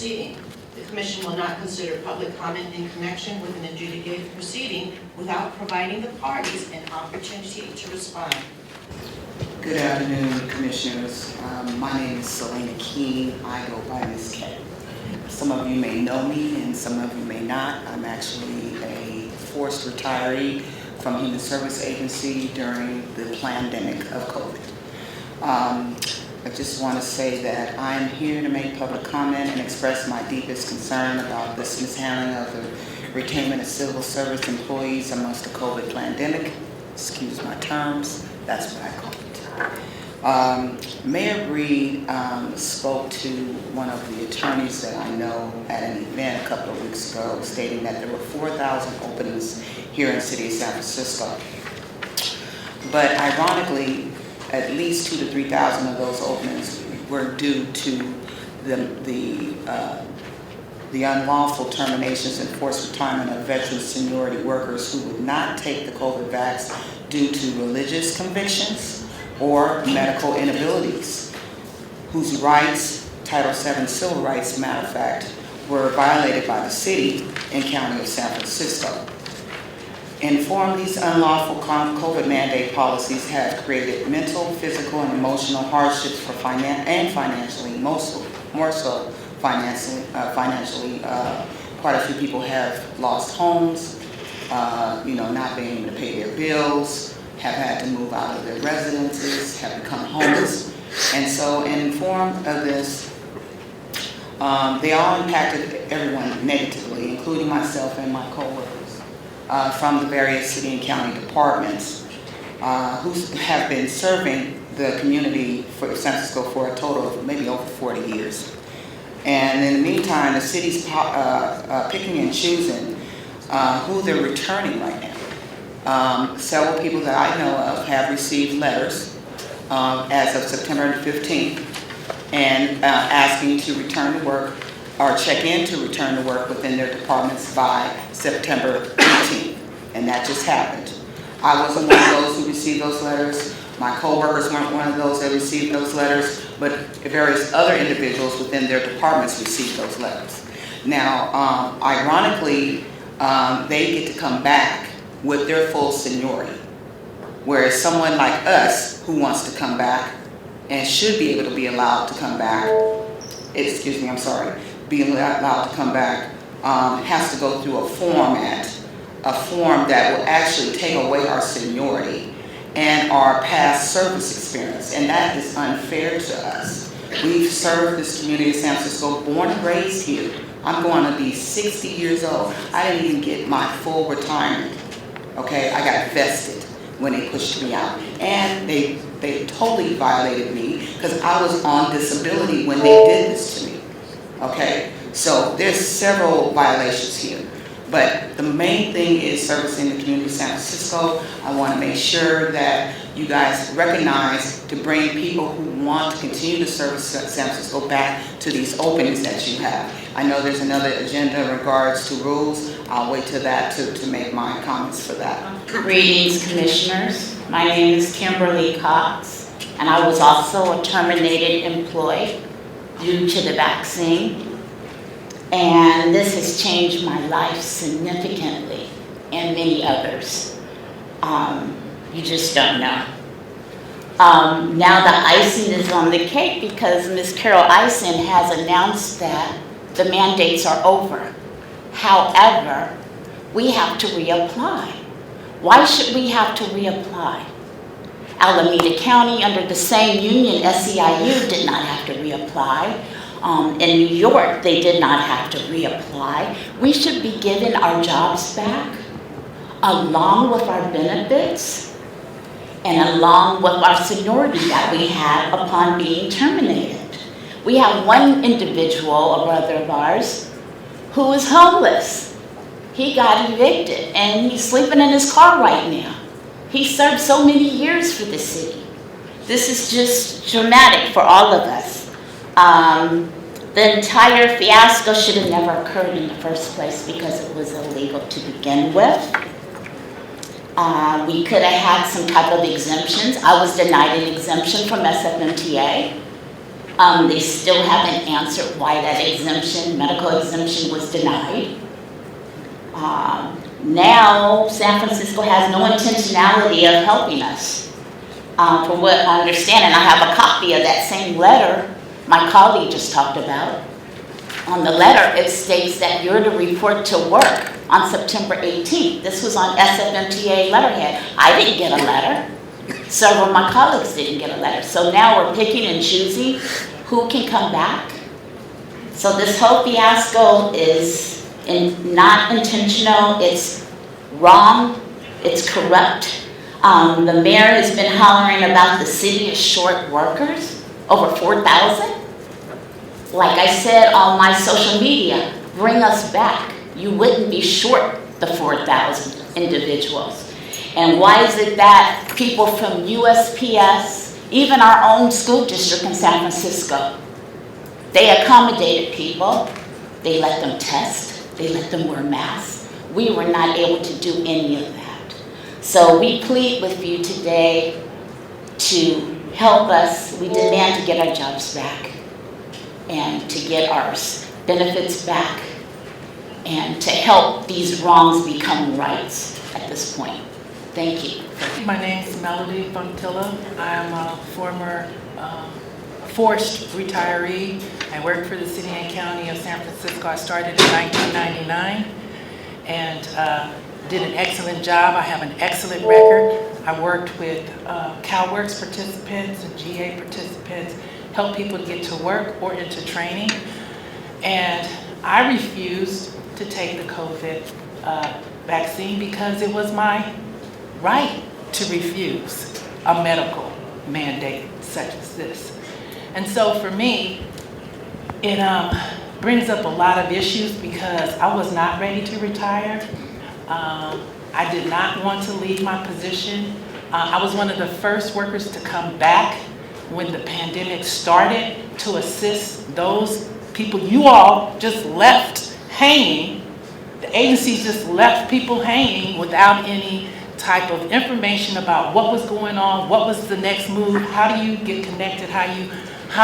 proceeding. The Commission will not consider public comment in connection with an adjudicated proceeding without providing the parties an opportunity to respond. Good afternoon, Commissioners. My name is Selena Keene. I go by Ms. K. Some of you may know me and some of you may not. I'm actually a forced retiree from Human Service Agency during the pandemic of COVID. I just want to say that I'm here to make public comment and express my deepest concern about this mishandling of the retainment of civil service employees amongst the COVID pandemic. Excuse my terms, that's what I call it. Mayor Breed spoke to one of the attorneys that I know at an event a couple of weeks ago, stating that there were 4,000 openings here in the city of San Francisco. But ironically, at least 2,000 to 3,000 of those openings were due to the unlawful terminations and forced retirement of veteran seniority workers who would not take the COVID vax due to religious convictions or medical inabilities, whose rights, Title VII civil rights, matter of fact, were violated by the city and county of San Francisco. Informed, these unlawful COVID mandate policies have created mental, physical, and emotional hardships for financially, more so financially. Quite a few people have lost homes, not being able to pay their bills, have had to move out of their residences, have become homeless. And so, informed of this, they all impacted everyone negatively, including myself and my coworkers. From the various city and county departments who have been serving the community for San Francisco for a total of maybe over 40 years. And in the meantime, the city's picking and choosing who they're returning right now. Several people that I know of have received letters as of September 15th and asking to return to work or check in to return to work within their departments by September 18th, and that just happened. I wasn't one of those who received those letters. My co-workers weren't one of those that received those letters, but various other individuals within their departments received those letters. Now, ironically, they get to come back with their full seniority, whereas someone like us who wants to come back and should be able to be allowed to come back, being allowed to come back, has to go through a form that will actually take away our seniority and our past service experience, and that is unfair to us. We've served this community of San Francisco, born and raised here. I'm going to be 60 years old. I didn't even get my full retirement, okay? I got vested when they pushed me out, and they totally violated me because I was on disability when they did this to me. Okay, so there's several violations here, but the main thing is servicing the community of San Francisco. I want to make sure that you guys recognize to bring people who want to continue to service San Francisco back to these openings that you have. I know there's another agenda in regards to rules. I'll wait till that to make my comments for that. Greetings, Commissioners. My name is Kimberly Cox, and I was also a terminated employee due to the vaccine, and this has changed my life significantly and many others. You just don't know. Now the icing is on the cake because Ms. Carol Ison has announced that the mandates are over. However, we have to reapply. Why should we have to reapply? Alameda County, under the same union, SEIU, did not have to reapply. In New York, they did not have to reapply. We should be given our jobs back, along with our benefits, and along with our seniority that we had upon being terminated. We have one individual, a brother of ours, who is homeless. He got evicted, and he's sleeping in his car right now. He served so many years for the city. This is just dramatic for all of us. The entire fiasco should have never occurred in the first place because it was illegal to begin with. We could have had some type of exemptions. I was denied an exemption from SFMTA. They still haven't answered why that exemption, medical exemption, was denied. Now, San Francisco has no intentionality of helping us. From what I understand, and I have a copy of that same letter my colleague just talked about. On the letter, it states that you're to report to work on September 18th. This was on SFMTA letterhead. I didn't get a letter. Several of my colleagues didn't get a letter. So now we're picking and choosing who can come back. So this whole fiasco is not intentional. It's wrong. It's corrupt. The mayor has been hollering about the city is short workers, over 4,000. Like I said on my social media, bring us back. You wouldn't be short the 4,000 individuals. And why is it that people from USPS, even our own school district in San Francisco, they accommodated people, they let them test, they let them wear masks. We were not able to do any of that. So we plead with you today to help us. We demand to get our jobs back and to get our benefits back and to help these wrongs become rights at this point. Thank you. My name is Melody Fontilla. I am a former forced retiree. I worked for the city and county of San Francisco. I started in 1999 and did an excellent job. I have an excellent record. I worked with CalWorks participants and GA participants, help people get to work or into training. And I refused to take the COVID vaccine because it was my right to refuse a medical mandate such as this. And so for me, it brings up a lot of issues because I was not ready to retire. I did not want to leave my position. I was one of the first workers to come back when the pandemic started to assist those people you all just left hanging. The agencies just left people hanging without any type of information about what was going on, what was the next move, how do you get connected, how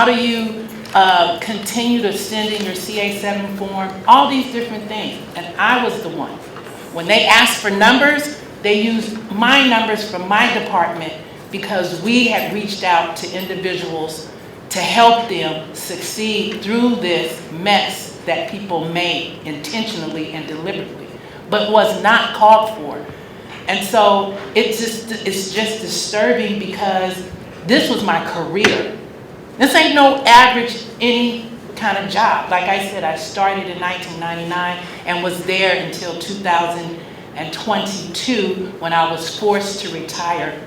do you continue to send in your CA7 form, all these different things. And I was the one. When they asked for numbers, they used my numbers from my department because we had reached out to individuals to help them succeed through this mess that people made intentionally and deliberately, but was not called for. And so it's just disturbing because this was my career. This ain't no average any kind of job. Like I said, I started in 1999 and was there until 2022 when I was forced to retire.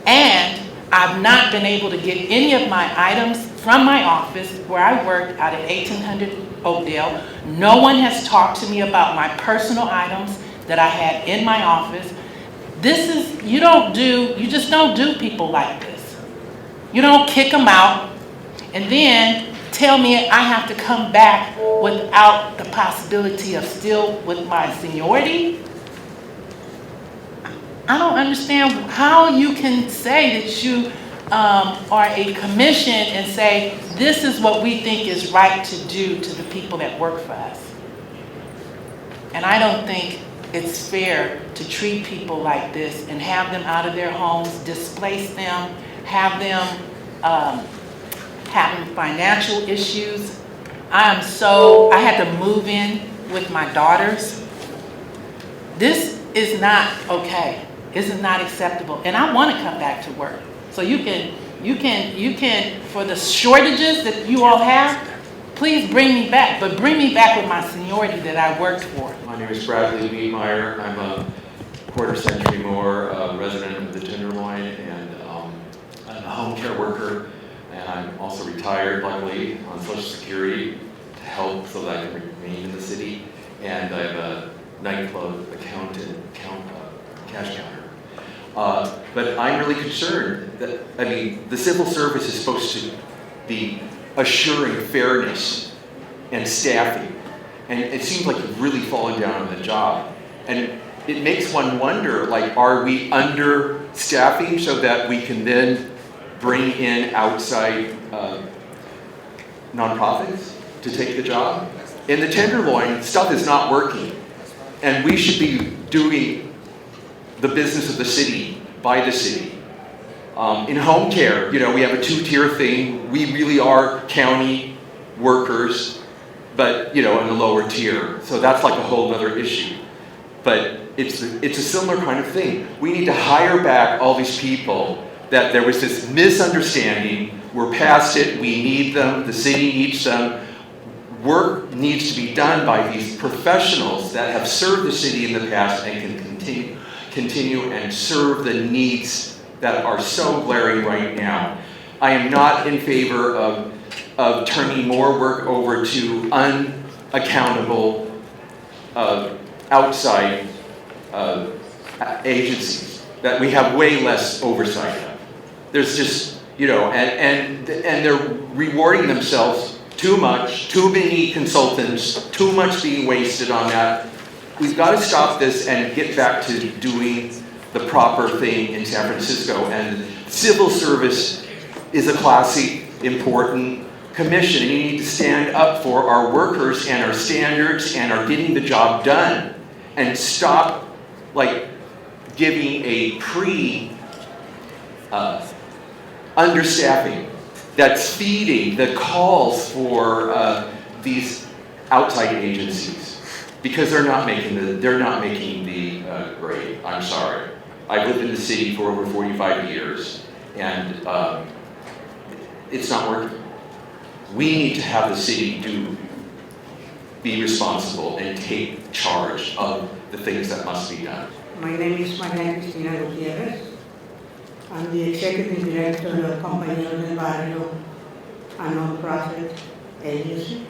And I've not been able to get any of my items from my office where I worked out at 1800 Oakdale. No one has talked to me about my personal items that I had in my office. This is, you just don't do people like this. You don't kick them out and then tell me I have to come back without the possibility of still with my seniority. I don't understand how you can say that you are a commission and say, this is what we think is right to do to the people that work for us. And I don't think it's fair to treat people like this and have them out of their homes, displace them, have them having financial issues. I had to move in with my daughters. This is not okay. This is not acceptable. And I want to come back to work. So you can, for the shortages that you all have, please bring me back, but bring me back with my seniority that I worked for. My name is Bradley Wiedmeyer. I'm a quarter century more resident of the Tenderloin, and I'm a home care worker, and I'm also retired, luckily, on Social Security to help so that I can remain in the city. And I have a nightclub accountant, cash counter. But I'm really concerned that, the civil service is supposed to be assuring fairness and staffing. And it seems like you've really fallen down on the job. And it makes one wonder, are we understaffing so that we can then bring in outside nonprofits to take the job. In the Tenderloin, stuff is not working. And we should be doing the business of the city by the city. In home care, we have a two-tier thing. We really are county workers, but, in the lower tier. So that's like a whole other issue. But it's a similar kind of thing. We need to hire back all these people that there was this misunderstanding. We're past it. We need them. The city needs them. Work needs to be done by these professionals that have served the city in the past and can continue and serve the needs that are so glaring right now. I am not in favor of turning more work over to unaccountable outside agencies that we have way less oversight of. There's just, and they're rewarding themselves too much, too many consultants, too much being wasted on that. We've got to stop this and get back to doing the proper thing in San Francisco. And civil service is a classy, important commission. And you need to stand up for our workers and our standards and our getting the job done. And stop, giving a understaffing that's feeding the calls for these outside agencies, because they're not making the grade. I'm sorry. I've lived in the city for over 45 years, and it's not working. We need to have the city be responsible and take charge of the things that must be done. My name is Maria Cristina Gutierrez. I'm the Executive Director of Compañeros del Barrio, a non-profit agency.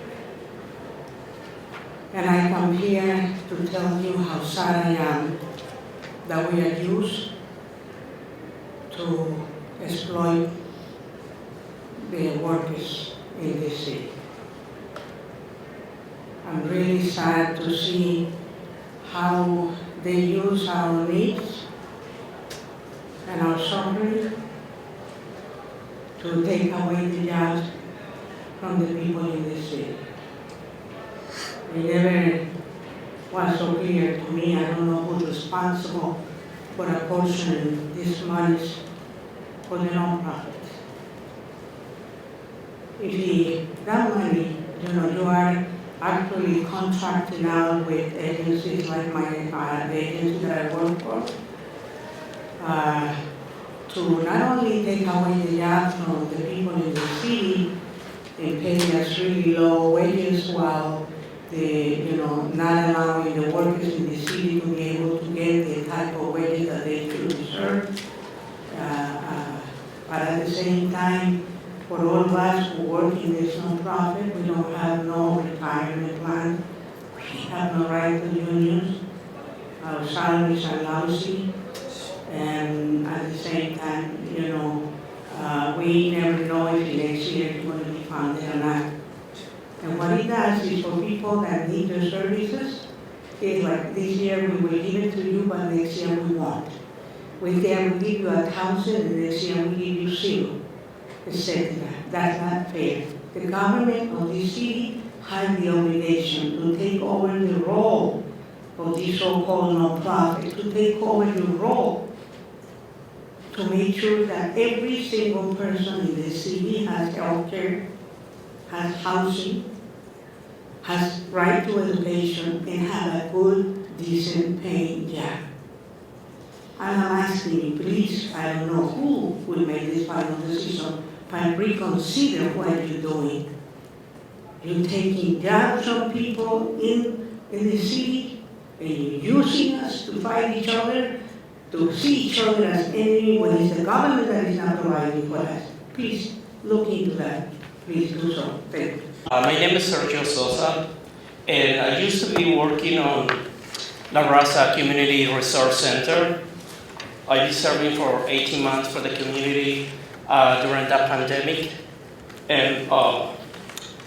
And I come here to tell you how sad I am that we are used to exploit the workers in this city. I'm really sad to see how they use our needs and our suffering to take away the jobs from the people in this city. It never was so clear to me. I don't know who's responsible for apportioning these monies for the nonprofits. If that money, you are actually contracting out with agencies like the agency that I work for, to not only take away the jobs from the people in the city and pay us really low wages while not allowing the workers in the city to be able to get the type of wages that they should deserve. But at the same time, for all of us who work in this nonprofit, we don't have no retirement plan. We have no right to unions. Our salaries are lousy. And at the same time, we never know if next year it's going to be funded or not. And what it does is for people that need the services, it's like this year we will give it to you, but next year we won't. We can give you 1,000 and next year we give you 0. Etc. That's not fair. The government of this city has the obligation to take over the role of this so-called nonprofit, to take over the role to make sure that every single person in the city has health care, has housing, has right to education, and have a good, decent paying job. And I'm asking you, please, I don't know who will make this final decision, but reconsider what you're doing. You're taking jobs from people in the city, and you're using us to fight each other, to see each other as enemy when it's the government that is not providing for us. Please look into that. Please do so. Thank you. My name is Sergio Sosa, and I used to be working on La Raza Community Resource Center. I was serving for 18 months for the community during that pandemic. And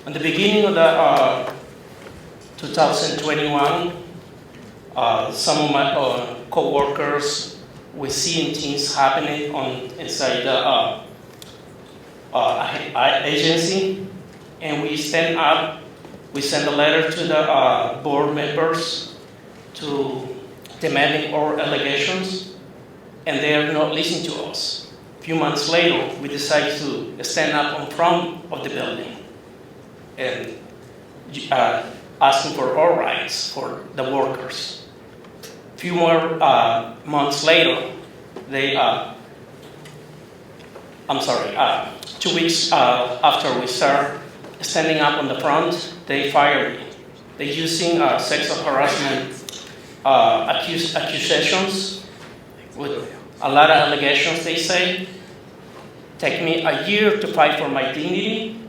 in the beginning of the 2021, some of my co-workers were seeing things happening inside the agency. and we stand up. We send a letter to the board members to demanding our allegations, and they are not listening to us. A few months later, we decide to stand up in front of the building and asking for our rights for the workers. A few more months later, 2 weeks after we start standing up on the front, they fire me. They're using sexual harassment accusations with a lot of allegations, they say. Take me a year to fight for my dignity,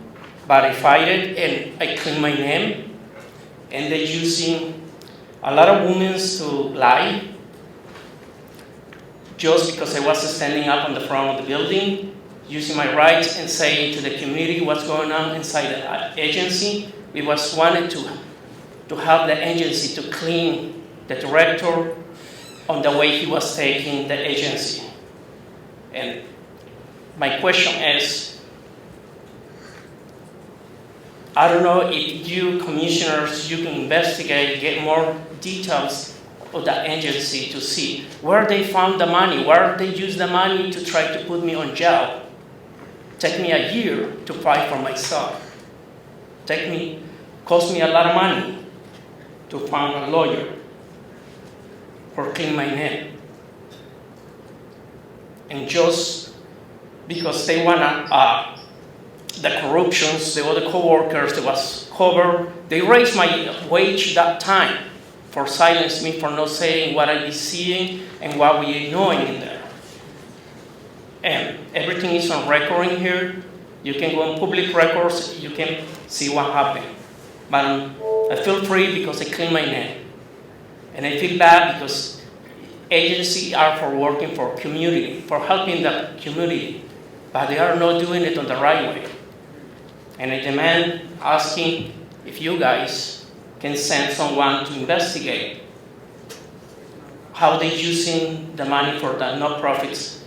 but I fight it and I clean my name. And they're using a lot of women to lie just because I was standing up on the front of the building, using my rights and saying to the community what's going on inside the agency. We was wanted to have the agency to clean the director on the way he was taking the agency. And my question is, I don't know if you commissioners, you can investigate, get more details of the agency to see where they found the money, where they used the money to try to put me on jail. Take me a year to fight for myself. Cost me a lot of money to find a lawyer for clean my name. And just because they wanna, the corruptions, the other co-workers that was covered, they raised my wage that time for silence me for not saying what I be seeing and what we knowing in there. And everything is on record in here. You can go on public records, you can see what happened. But I feel free because I clean my name. And I feel bad because agencies are for working for community, for helping the community, but they are not doing it on the right way. And I demand asking if you guys can send someone to investigate how they're using the money for the non-profits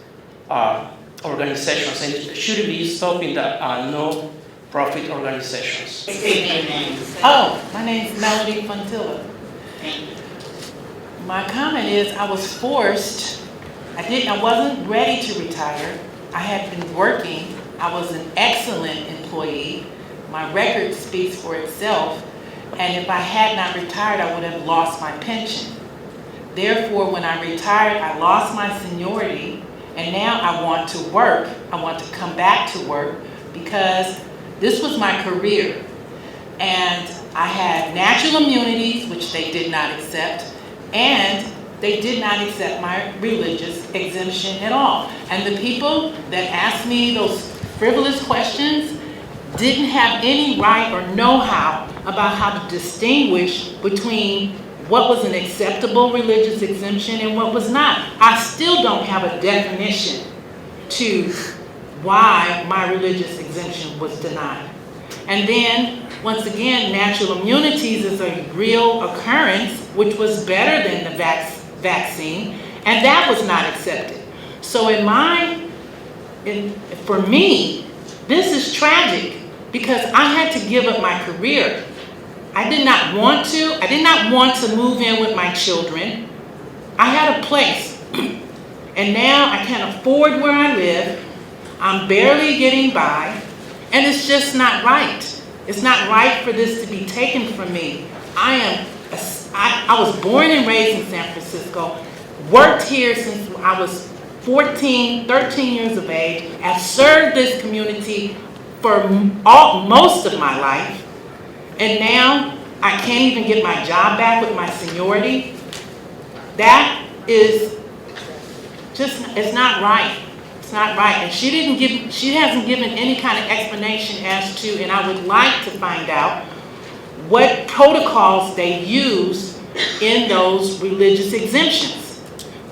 organizations, and should be stopping the no-profit organizations. Oh, my name's Melody Fontilla. My comment is I was forced. I wasn't ready to retire. I had been working. I was an excellent employee. My record speaks for itself. And if I had not retired, I would have lost my pension. Therefore, when I retired, I lost my seniority, and now I want to work. I want to come back to work because this was my career. And I had natural immunities, which they did not accept, and they did not accept my religious exemption at all. And the people that asked me those frivolous questions didn't have any right or know-how about how to distinguish between what was an acceptable religious exemption and what was not. I still don't have a definition to why my religious exemption was denied. And then, once again, natural immunities is a real occurrence, which was better than the vaccine, and that was not accepted. So for me, this is tragic because I had to give up my career. I did not want to. I did not want to move in with my children. I had a place, and now I can't afford where I live. I'm barely getting by, and it's just not right. It's not right for this to be taken from me. I was born and raised in San Francisco, worked here since I was 13 years of age. I've served this community for most of my life. And now I can't even get my job back with my seniority. That is just, it's not right. It's not right. And she hasn't given any kind of explanation as to, and I would like to find out what protocols they use in those religious exemptions.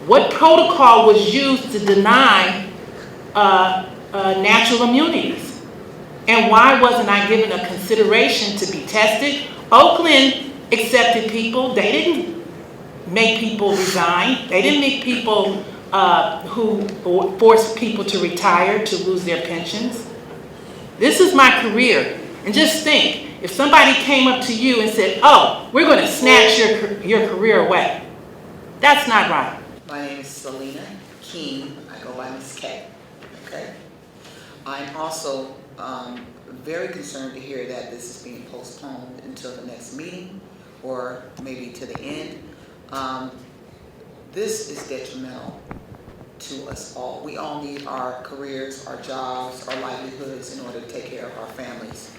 What protocol was used to deny natural immunities? And why wasn't I given a consideration to be tested? Oakland accepted people. They didn't make people resign. They didn't make people who forced people to retire to lose their pensions. This is my career. And just think, if somebody came up to you and said, oh, we're going to snatch your career away, that's not right. My name is Selena Keene. I go by Miss K. Okay. I'm also very concerned to hear that this is being postponed until the next meeting, or maybe to the end. This is detrimental to us all. We all need our careers, our jobs, our livelihoods in order to take care of our families.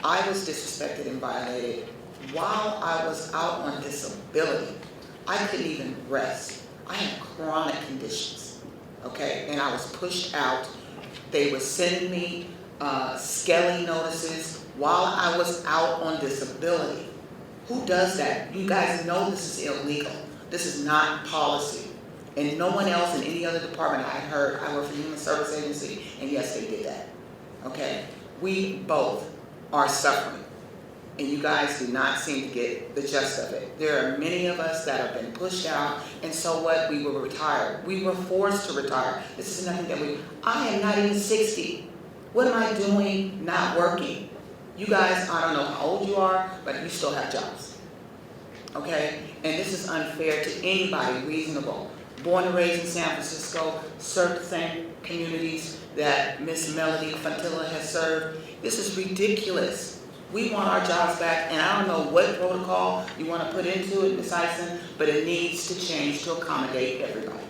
I was disrespected and violated while I was out on disability. I couldn't even rest. I had chronic conditions, okay? And I was pushed out. They were sending me skelly notices while I was out on disability. Who does that? You guys know this is illegal. This is not policy. And no one else in any other department I heard. I work for the Human Service Agency, and yes, they did that, okay? We both are suffering. And you guys do not seem to get the gist of it. There are many of us that have been pushed out, and so what? We were retired. We were forced to retire. This is nothing that I am not even 60. What am I doing not working? You guys, I don't know how old you are, but you still have jobs. Okay? And this is unfair to anybody reasonable. Born and raised in San Francisco, served the same communities that Miss Melody Fontilla has served. This is ridiculous. We want our jobs back, and I don't know what protocol you want to put into it, Ms. Eisen, but it needs to change to accommodate everybody.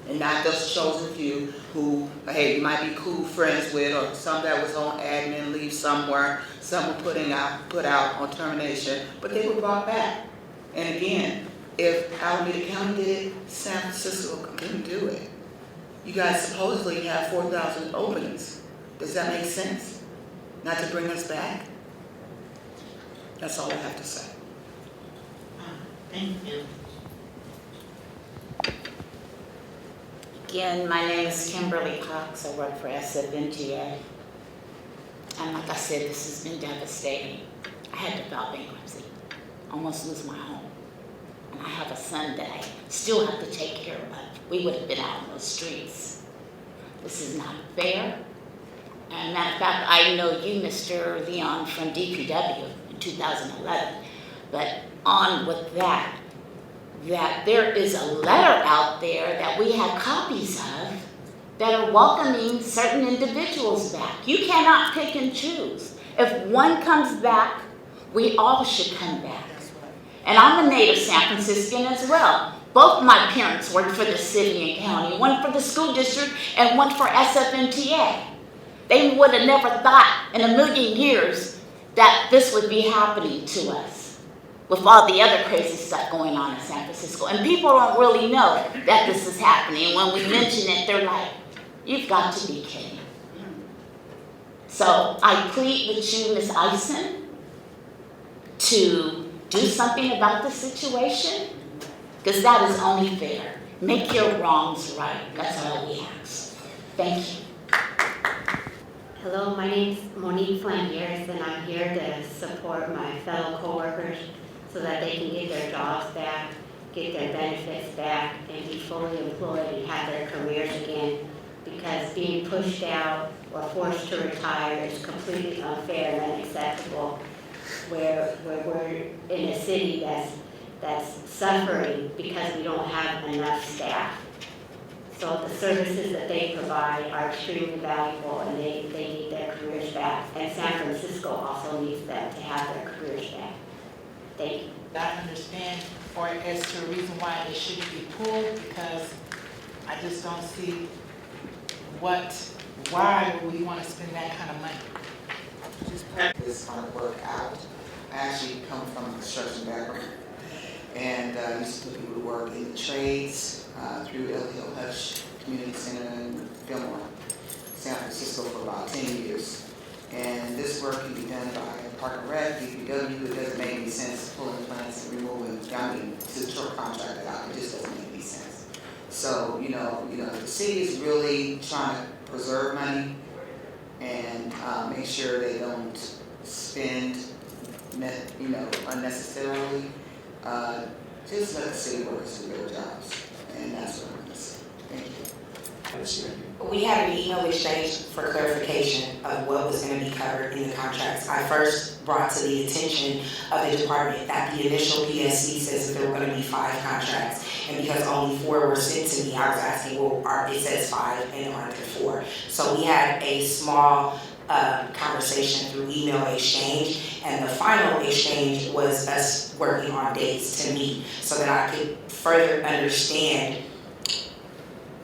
And not those chosen few who, hey, you might be cool friends with, or some that was on admin leave somewhere, some were put out on termination, but they were brought back. And again, if Alameda County did it, San Francisco couldn't do it. You guys supposedly have 4,000 openings. Does that make sense? Not to bring us back? That's all I have to say. Thank you. Again, my name is Kimberly Cox. I work for SFNTA. And like I said, this has been devastating. I had to file bankruptcy, almost lose my home. And I have a son that I still have to take care of. We would have been out on those streets. This is not fair. And matter of fact, I know you, Mr. Leon, from DPW in 2011. But on with that there is a letter out there that we have copies of that are welcoming certain individuals back. You cannot pick and choose. If one comes back, we all should come back. And I'm a native San Franciscan as well. Both my parents worked for the city and county, one for the school district and one for SFNTA. They would have never thought in a million years that this would be happening to us with all the other crazy stuff going on in San Francisco. And people don't really know that this is happening. When we mention it, they're like, you've got to be kidding. So I plead with you, Ms. Eisen, to do something about the situation, because that is only fair. Make your wrongs right. That's all we ask. Thank you. Hello, my name is Monique Flanders, and I'm here to support my fellow coworkers so that they can get their jobs back, get their benefits back, and be fully employed and have their careers again. Because being pushed out or forced to retire is completely unfair and unacceptable. Where we're in a city that's suffering because we don't have enough staff. So the services that they provide are extremely valuable, and they need their careers back. And San Francisco also needs them to have their careers back. Thank you. I understand, or as to a reason why they shouldn't be pulled, because I just don't see why would we want to spend that kind of money? This kind of work out. I actually come from a construction background, and used to put people to work in the trades through El Hill Hutch Community Center in Fillmore, San Francisco for about 10 years. And this work can be done by Park and Rec, DPW. It doesn't make any sense pulling plants and removing, to short contract it out. It just doesn't make any sense. So, you know, the city is really trying to preserve money and make sure they don't spend, unnecessarily. Just let the city workers do their jobs, and that's what I'm going to say. Thank you. We had an email exchange for clarification of what was going to be covered in the contracts. I first brought to the attention of the department that the initial PSC says that there were going to be 5 contracts, and because only 4 were sent to me, I was asking, well, it says 5 and aren't there 4? So we had a small conversation through email exchange, and the final exchange was us working on dates to meet so that I could further understand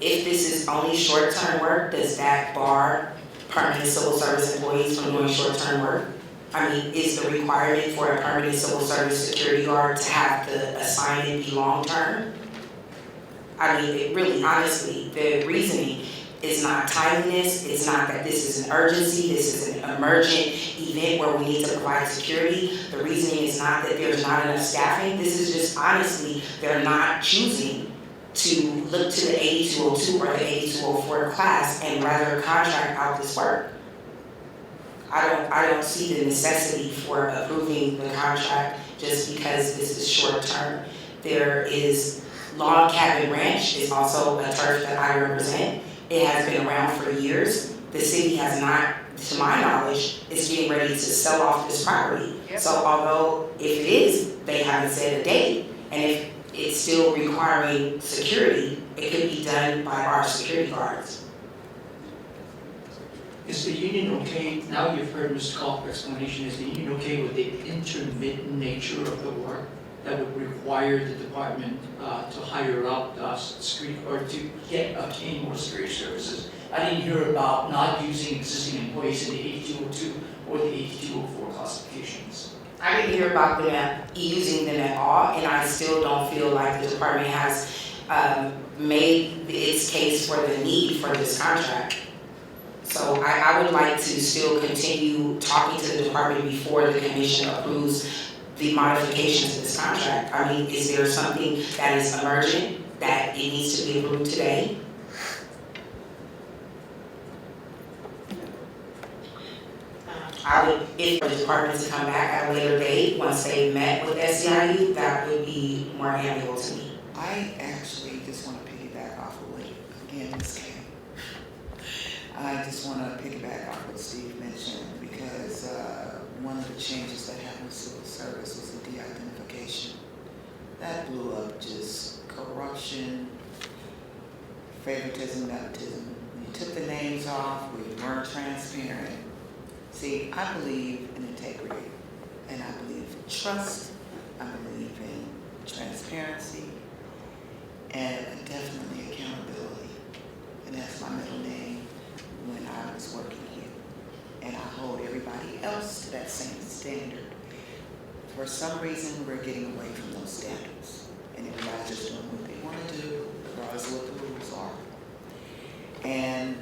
if this is only short-term work, does that bar permanent civil service employees from doing short-term work? I mean, is the requirement for a permanent civil service security guard to have the assignment be long-term? I mean, it really, honestly, the reasoning is not timeliness, it's not that this is an urgency, this is an emergent event where we need to provide security. The reasoning is not that there's not enough staffing, this is just honestly, they're not choosing to look to the 8202 or the 8204 class and rather contract out this work. I don't see the necessity for approving the contract just because this is short term. There is Log Cabin Ranch is also a turf that I represent. It has been around for years. The city has not, to my knowledge, is getting ready to sell off this property. Yep. So although if it is, they haven't set a date, and if it's still requiring security, it could be done by our security guards. Is the union okay, now you've heard Mr. Kalk's explanation, is the union okay with the intermittent nature of the work that would require the department to hire out security, or to obtain more security services? I didn't hear about not using existing employees in the 8202 or the 8204 classifications. I didn't hear about them using them at all, and I still don't feel like the department has made its case for the need for this contract. So I would like to still continue talking to the department before the commission approves the modifications to this contract. I mean, is there something that is emergent that it needs to be approved today? I would, if the department to come back at a later date, once they met with SEIU, that would be more amenable to me. I actually just want to piggyback off of what, again, Ms. Kay. I just want to piggyback off what Steve mentioned, because one of the changes that happened with civil service was the de-identification. That blew up just corruption, favoritism, nepotism. When you took the names off, we weren't transparent. See, I believe in integrity, and I believe in trust, I believe in transparency, and definitely accountability. And that's my middle name when I was working here. And I hold everybody else to that same standard. For some reason, we're getting away from those standards. And everybody's just doing what they want to do, regardless of what the rules are. And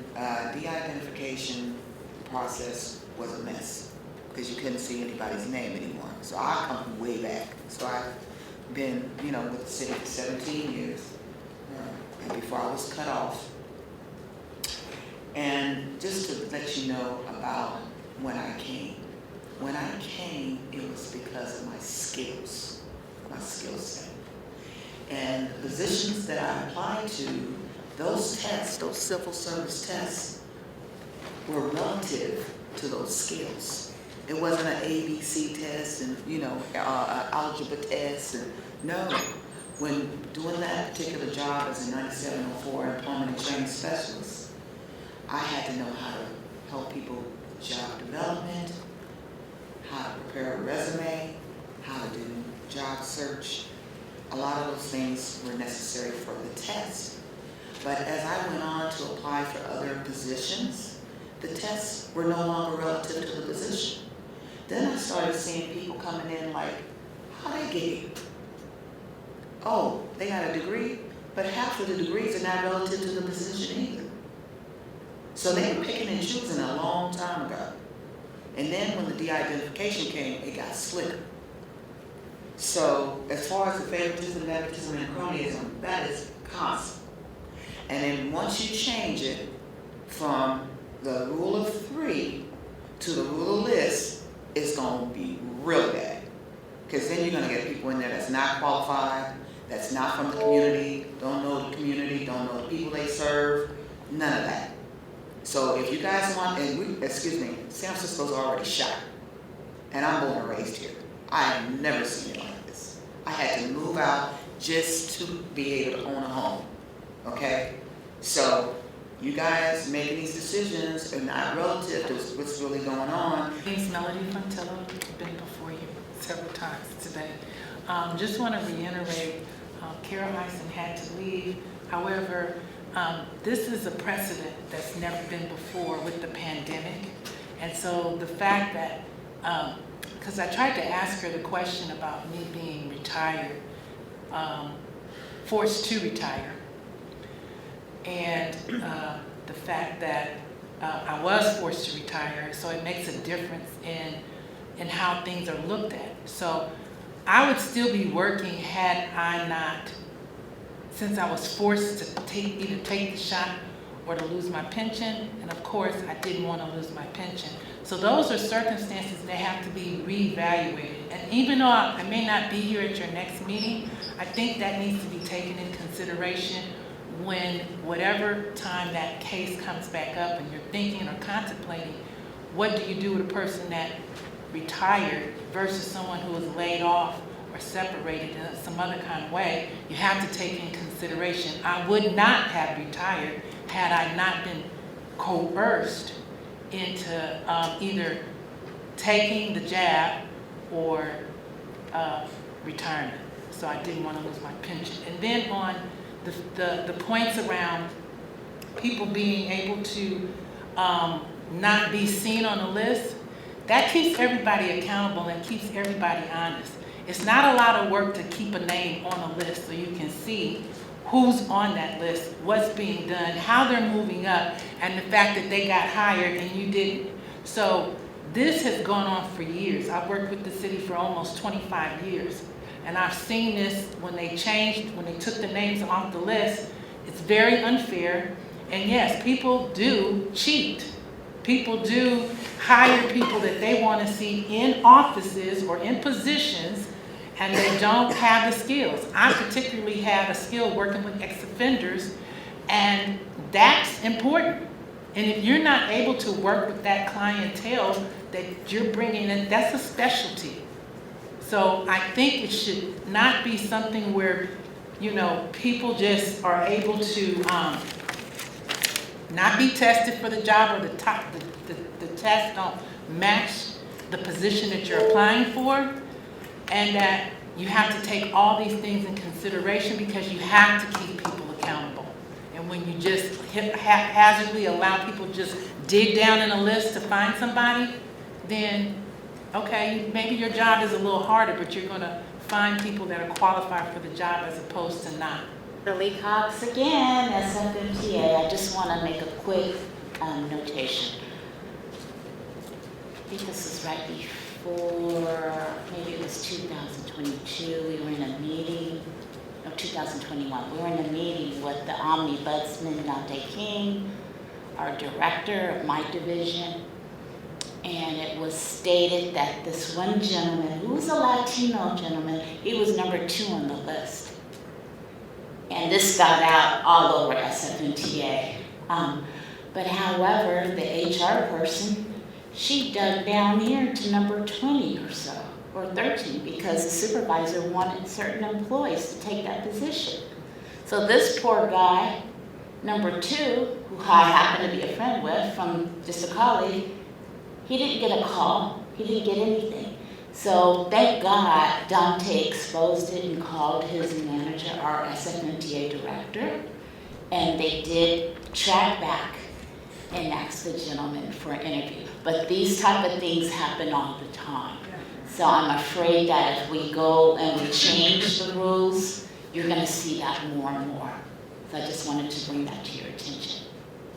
de-identification process was a mess because you couldn't see anybody's name anymore. So I come from way back. So I've been, with the city for 17 years, and before I was cut off. And just to let you know about when I came. When I came, it was because of my skills, my skill set. And the positions that I applied to, those tests, those civil service tests, were relative to those skills. It wasn't an ABC test and, algebra test. And no, when doing that particular job as a 9704 employment and training specialist, I had to know how to help people with job development, how to prepare a resume, how to do job search. A lot of those things were necessary for the test. But as I went on to apply for other positions, the tests were no longer relative to the position. Then I started seeing people coming in like, how they get here? Oh, they got a degree, but half of the degrees are not relative to the position either. So they were picking and choosing a long time ago. And then when the de-identification came, it got slicker. So as far as the favoritism, nepotism, and cronyism, that is constant. And then once you change it from the rule of 3 to the rule of list, it's going to be real bad. Because then you're going to get people in there that's not qualified, that's not from the community, don't know the community, don't know the people they serve, None of that. So if you guys want, and excuse me, San Francisco's already shot. And I'm born and raised here. I have never seen it like this. I had to move out just to be able to own a home. Okay? So you guys making these decisions are not relative to what's really going on. My name's Melody Fontilla. I've been before you several times today. Just want to reiterate, Carol Eisen had to leave. However, this is a precedent that's never been before with the pandemic. And so the fact that, because I tried to ask her the question about me being retired, forced to retire, and the fact that I was forced to retire, so it makes a difference in how things are looked at. So I would still be working had I not, since I was forced to either take the shot or to lose my pension, and of course I didn't want to lose my pension. So those are circumstances that have to be reevaluated. And even though I may not be here at your next meeting, I think that needs to be taken in consideration when whatever time that case comes back up and you're thinking or contemplating, what do you do with a person that retired versus someone who was laid off or separated in some other kind of way? You have to take in consideration. I would not have retired had I not been coerced into either taking the jab or retirement. So I didn't want to lose my pension. And then on the points around people being able to not be seen on the list, that keeps everybody accountable and keeps everybody honest. It's not a lot of work to keep a name on a list so you can see who's on that list, what's being done, how they're moving up, and the fact that they got hired and you didn't. So this has gone on for years. I've worked with the city for almost 25 years. And I've seen this when they changed, when they took the names off the list. It's very unfair. And yes, people do cheat. People do hire people that they want to see in offices or in positions, and they don't have the skills. I particularly have a skill working with ex-offenders, and that's important. And if you're not able to work with that clientele that you're bringing in, that's a specialty. So I think it should not be something where, you know, people just are able to not be tested for the job, or the test don't match the position that you're applying for, and that you have to take all these things in consideration because you have to keep people accountable. And when you just haphazardly allow people to just dig down in a list to find somebody, then okay, maybe your job is a little harder, but you're going to find people that are qualified for the job as opposed to not. Kimberly Cox again, SFMTA. I just want to make a quick notation. I think this is right before, maybe it was 2022, we were in a meeting, no, 2021. We were in a meeting with the Ombudsman, Dante King, our director of my division, and it was stated that this one gentleman, who was a Latino gentleman, he was number 2 on the list. And this got out all over SFMTA. But however, the HR person, she dug down here to number 20 or so, or 13, because the supervisor wanted certain employees to take that position. So this poor guy, number 2, who I happen to be a friend with from just a colleague, he didn't get a call, he didn't get anything. So thank God Dante exposed it and called his manager, our SFMTA director, and they did track back and ask the gentleman for an interview. But these type of things happen all the time. So I'm afraid that if we go and we change the rules, you're gonna see that more and more. So I just wanted to bring that to your attention.